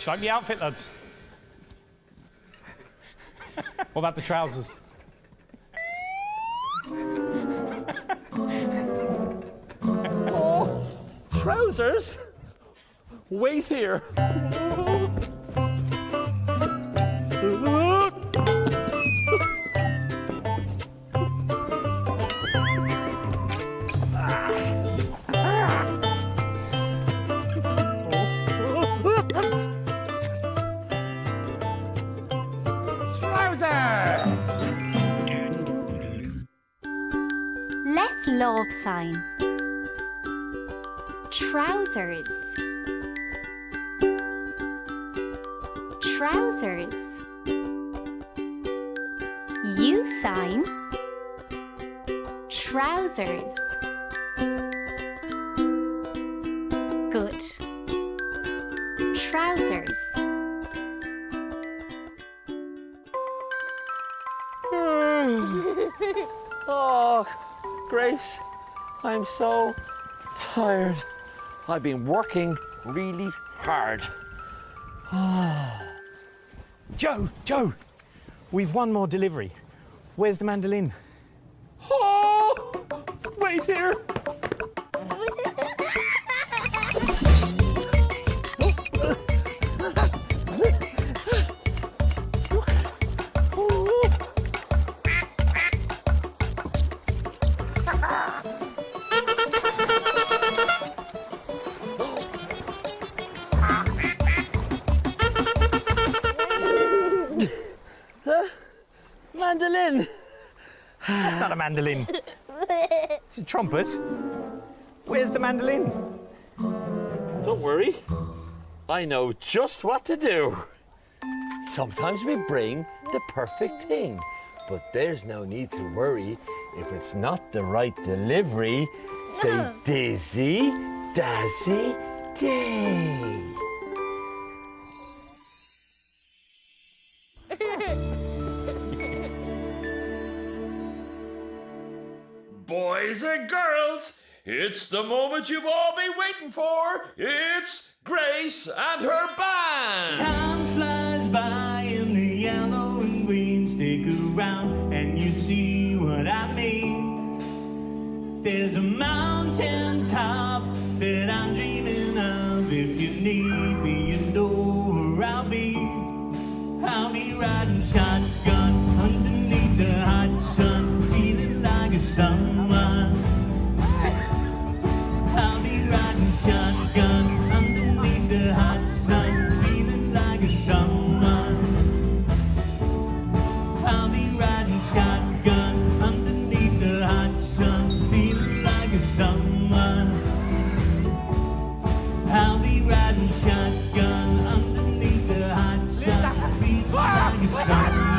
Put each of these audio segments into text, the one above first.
you like the outfit, lads? What about the trousers? Oh, trousers? Wait here. Let's love sign. Trousers. Trousers. U sign. Trousers. Good. Trousers. Oh, Grace, I'm so tired. I've been working really hard. Joe, we've one more delivery. Where's the mandolin? Oh, wait here. Mandolin. That's not a mandolin. It's a trumpet. Where's the mandolin? Don't worry. I know just what to do. Sometimes we bring the perfect thing, but there's no need to worry if it's not the right delivery. Say Dizzy, Dazzy, Day. Boys and girls, it's the moment you've all been waiting for. It's Grace and her band. Time flies by and the yellow and green stick around, and you see what I mean. There's a mountain top that I'm dreaming of. If you need me, you know where I'll be. I'll be riding shotgun underneath the hot sun, feeling like a someone. I'll be riding shotgun underneath the hot sun, feeling like a someone. I'll be riding shotgun underneath the hot sun, feeling like a someone. I'll be riding shotgun underneath the hot sun, feeling like a someone.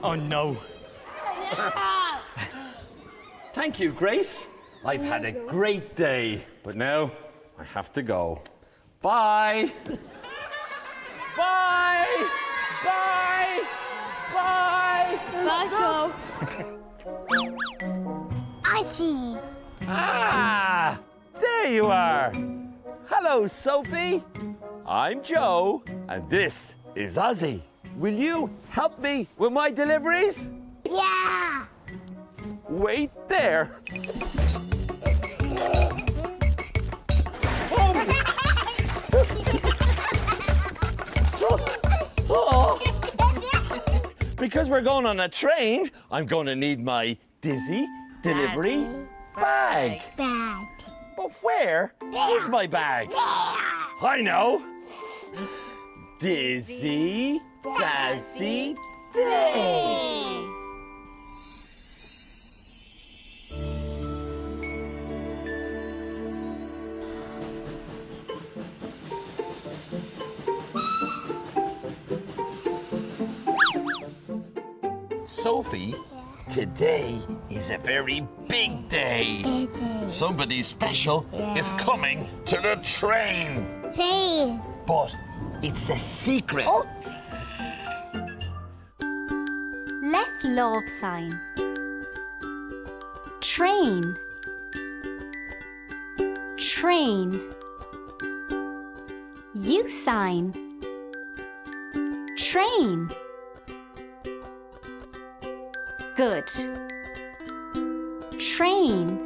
Oh no. Thank you, Grace. I've had a great day, but now I have to go. Bye. Bye. Bye. Bye. Bye, Joe. RTÉjr. Ah, there you are. Hello, Sophie. I'm Joe, and this is Ozzy. Will you help me with my deliveries? Yeah. Wait there. Oh. Because we're going on a train, I'm going to need my Dizzy Delivery bag. Bag. But where is my bag? I know. Dizzy, Dazzy, Day. Sophie, today is a very big day. It is. Somebody special is coming to the train. Hey. But it's a secret. Oh. Let's love sign. Train. train. U sign. Train. Good. Train.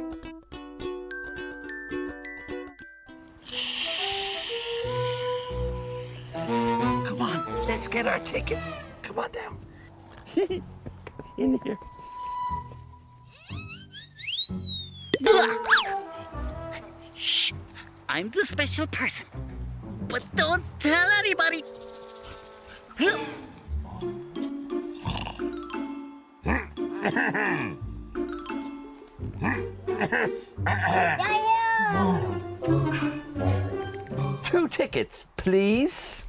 Come on, let's get our ticket. Come on down. In here. Shh, I'm the special person. But don't tell anybody. Two tickets, please.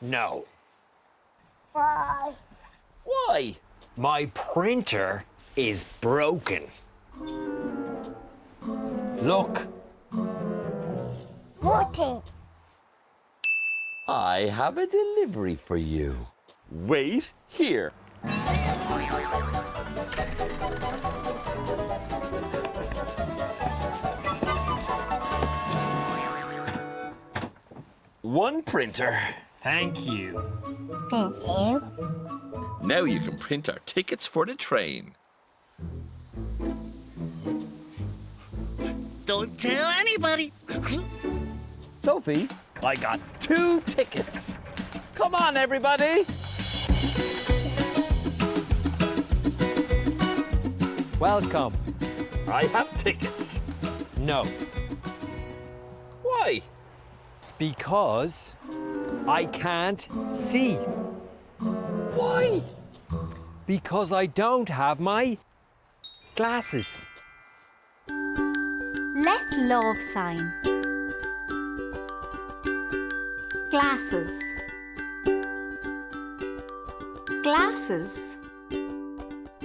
No. Why? Why? My printer is broken. Look. Voting. I have a delivery for you. Wait here. One printer. Thank you. Thank you. Now you can print our tickets for the train. Don't tell anybody. Sophie, I got two tickets. Come on, everybody. Welcome. I have tickets. No. Why? Because I can't see. Why? Because I don't have my glasses. Let's love sign. Glasses. Glasses.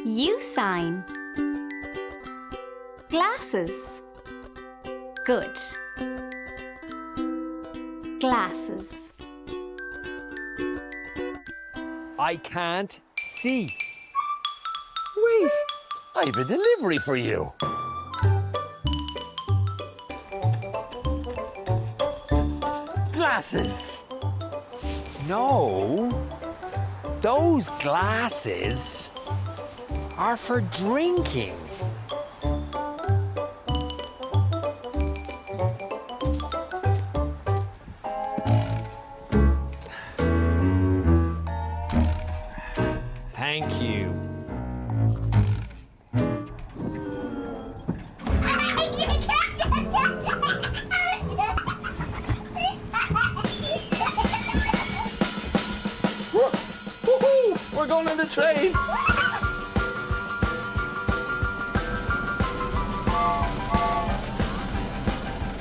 U sign. Glasses. Good. Glasses. I can't see. Wait, I have a delivery for you. Glasses. No. Those glasses are for drinking. Thank you. Woohoo! We're going on the train.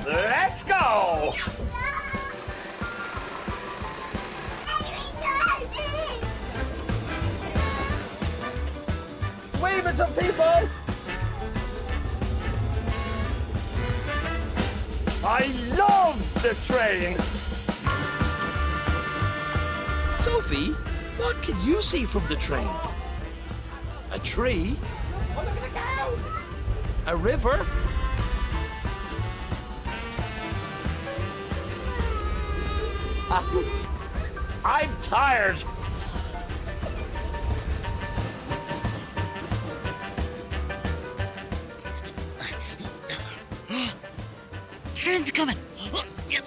Let's go! Wave it to people! I love the train! Sophie, what can you see from the train? A tree? A river? I'm tired. Train's coming. Yep.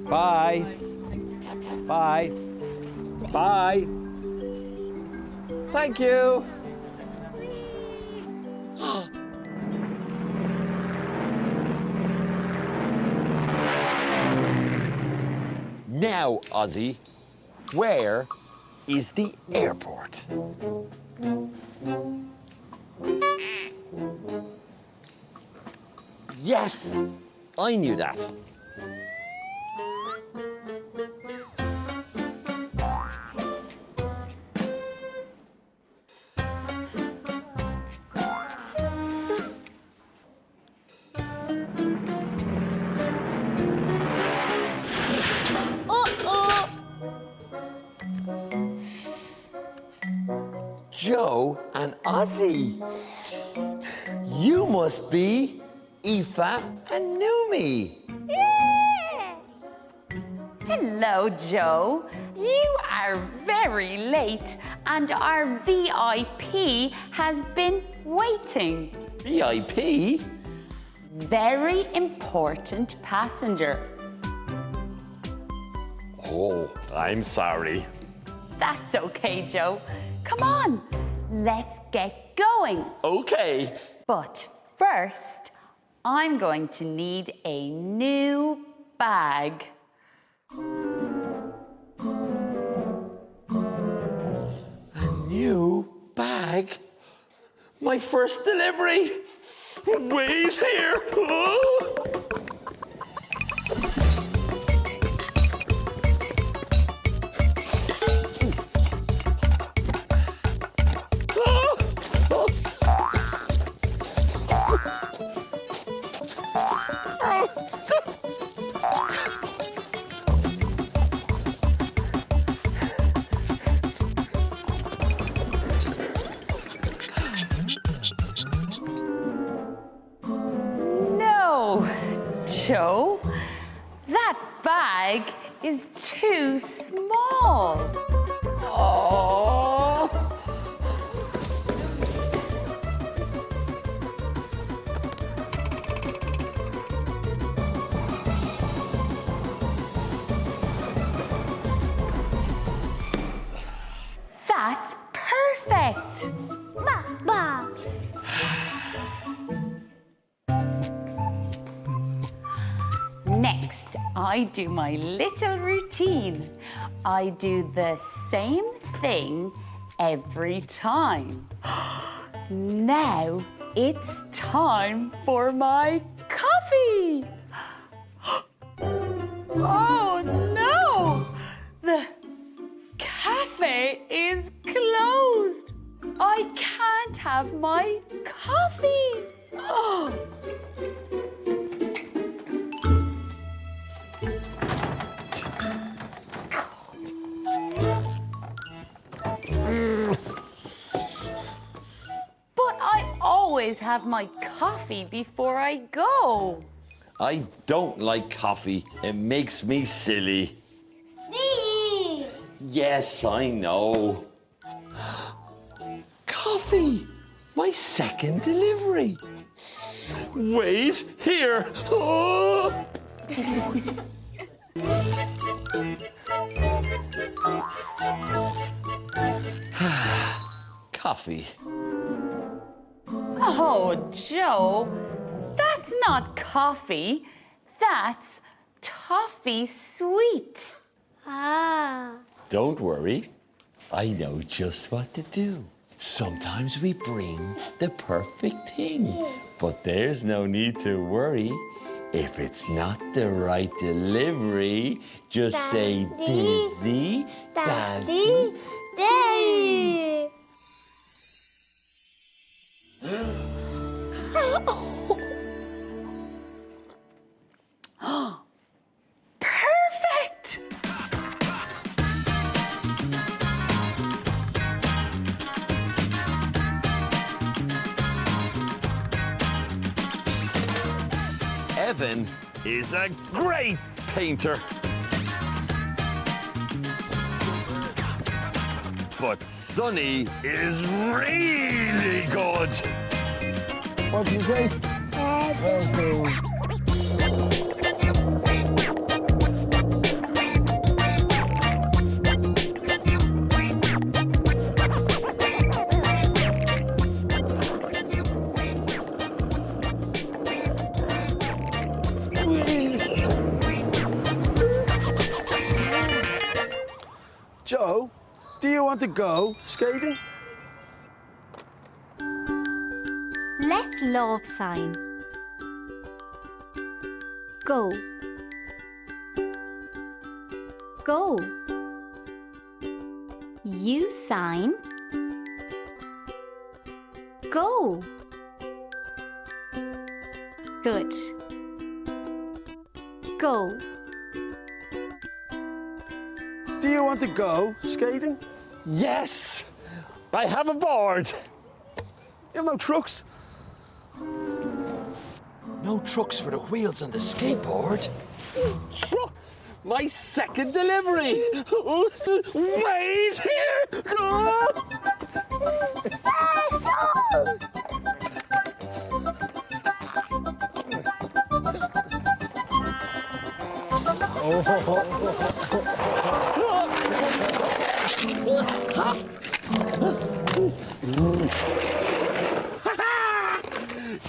Bye. Bye. Bye. Thank you. Now, Ozzy, where is the airport? Yes, I knew that. Joe and Ozzy. You must be Aoife and Numi. Hello, Joe. You are very late and our VIP has been waiting. VIP? Very important passenger. Oh, I'm sorry. That's okay, Joe. Come on, let's get going. Okay. But first, I'm going to need a new bag. A new bag? My first delivery? Wait here. Oh. Joe, that bag is too small. Oh. That's perfect. Ba. Next, I do my little routine. I do the same thing every time. Now it's time for my coffee. Oh no! The cafe is closed. I can't have my coffee. Oh. But I always have my coffee before I go. I don't like coffee. It makes me silly. Me. Yes, I know. Coffee! My second delivery. Wait here. Oh. Coffee. Oh, Joe, that's not coffee. That's toffee sweet. Ah. Don't worry. I know just what to do. Sometimes we bring the perfect thing, but there's no need to worry. If it's not the right delivery, just say Dizzy, Daddy, Daddy. Perfect! Evan is a great painter. But Sonny is really good. What did you say? Okay. Joe, do you want to go skating? Let's love sign. Go. Go. You sign. Go. Good. Go. Do you want to go skating? Yes, I have a board. You have no trucks. No trucks for the wheels on the skateboard. My second delivery. Wait here.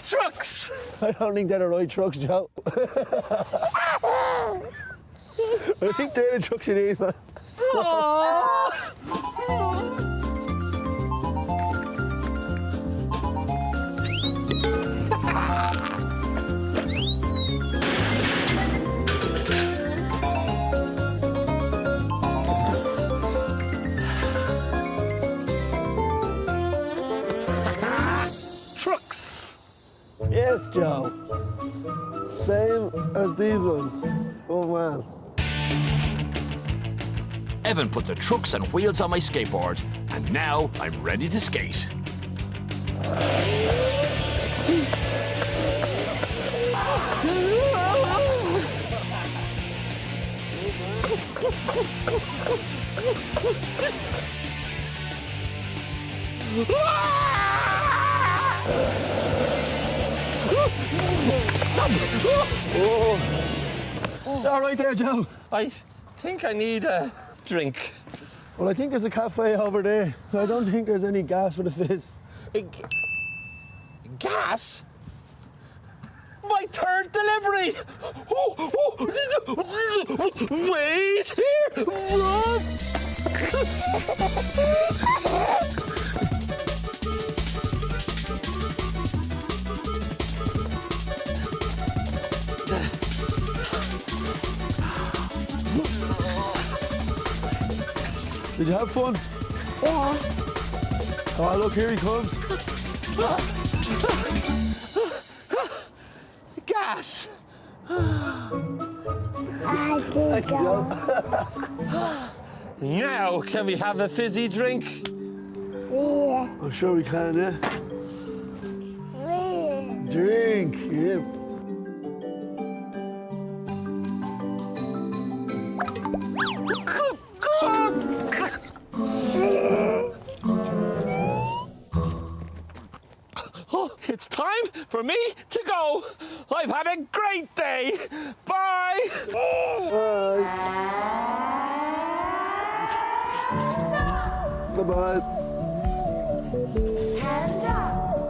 Trucks. I don't think they're the right trucks, Joe. I think they're the trucks you need, man. Trucks. Yes, Joe. Same as these ones. Oh, man. Evan put the trucks and wheels on my skateboard, and now I'm ready to skate. All right there, Joe. I think I need a drink. Well, I think there's a cafe over there. I don't think there's any gas for the fizz. Gas? My third delivery! Wait here! Run! Did you have fun? Yeah. Oh, look, here he comes. Gas! Thank you, Joe. Now, can we have a fizzy drink? Yeah. I'm sure we can, yeah. Yeah. Drink, yeah. Oh, it's time for me to go. I've had a great day. Bye. Bye. Bye-bye. Hands up.